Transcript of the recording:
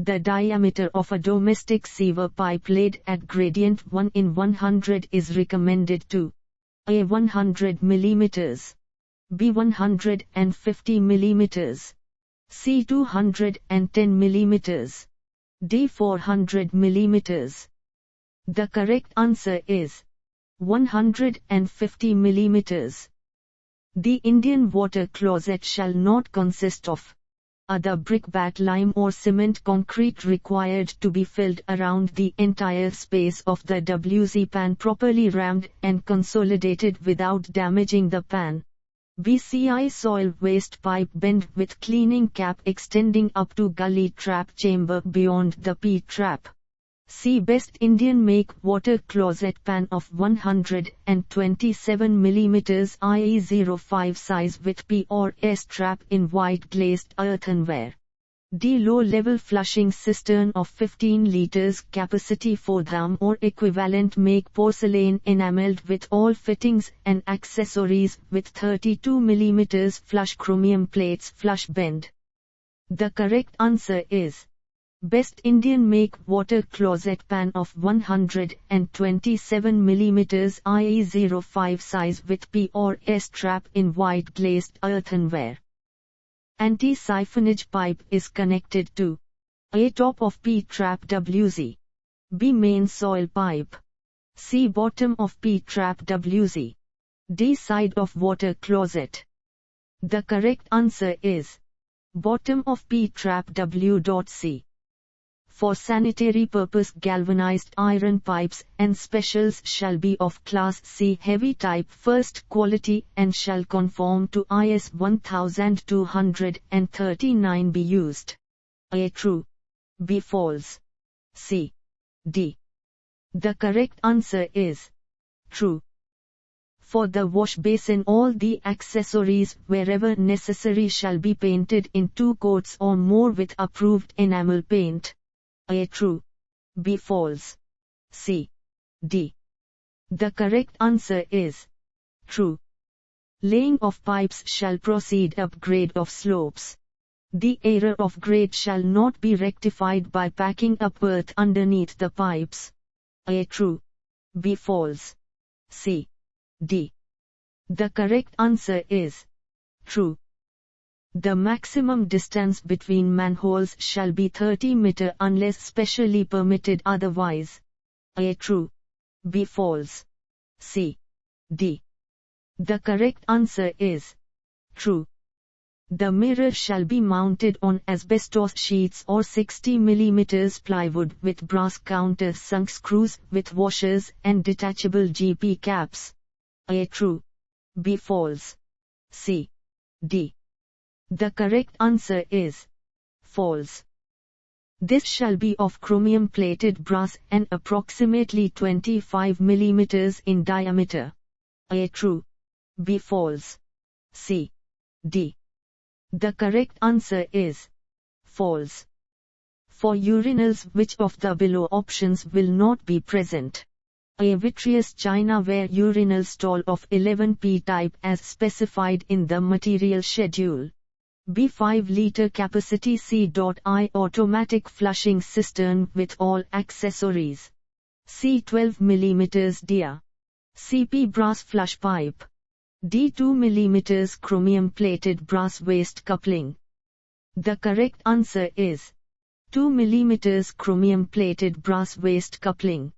The diameter of a domestic sewer pipe laid at gradient 1:100 is recommended to A. 100 mm, B. 150 mm, C. 210 mm, D. 400 mm. The correct answer is 150 mm. The Indian water closet shall not consist of other brickbat, lime or cement concrete required to be filled around the entire space of the WC pan, properly rammed and consolidated without damaging the pan. BCI soil waste pipe bend with cleaning cap extending up to gully trap chamber beyond the P-trap. C. Best Indian make water closet pan of 127 mm i.e. 05 size with P or S trap in white glazed earthenware. D. Low-level flushing cistern of 15 liters capacity for drum or equivalent, make porcelain enameled with all fittings and accessories with 32 mm flush chromium plates, flush bend. The correct answer is Best Indian make water closet pan of 127 mm i.e. 05 size with P or S trap in white glazed earthenware. Anti-siphonage pipe is connected to A. Top of P-trap WC, B. Main soil pipe, C. Bottom of P-trap WC, D. Side of water closet. The correct answer is bottom of P-trap W.C. For sanitary purpose, galvanized iron pipes and specials shall be of class C heavy type, first quality, and shall conform to IS 1239 be used. A. True, B. False, C. D. The correct answer is true. For the wash basin, all the accessories wherever necessary shall be painted in 2 coats or more with approved enamel paint. A. True, B. False, C. D. The correct answer is true. Laying of pipes shall proceed up grade of slopes. The error of grade shall not be rectified by packing up earth underneath the pipes. A. True, B. False, C. D. The correct answer is true. The maximum distance between manholes shall be 30 meter unless specially permitted otherwise. A. True, B. False, C. D. The correct answer is true. The mirror shall be mounted on asbestos sheets or 60 mm plywood with brass counter sunk screws with washers and detachable GP caps. A. True, B. False, C. D. The correct answer is false. This shall be of chromium plated brass and approximately 25 mm in diameter. A. True, B. False, C. D. The correct answer is false. For urinals, which of the below options will not be present? A. Vitreous Chinaware urinal stall of 11p type as specified in the material schedule. B. 5-liter capacity C.I automatic flushing cistern with all accessories. C. 12 mm dia. CP brass flush pipe. D. 2 mm chromium plated brass waste coupling. The correct answer is 2 mm chromium plated brass waste coupling.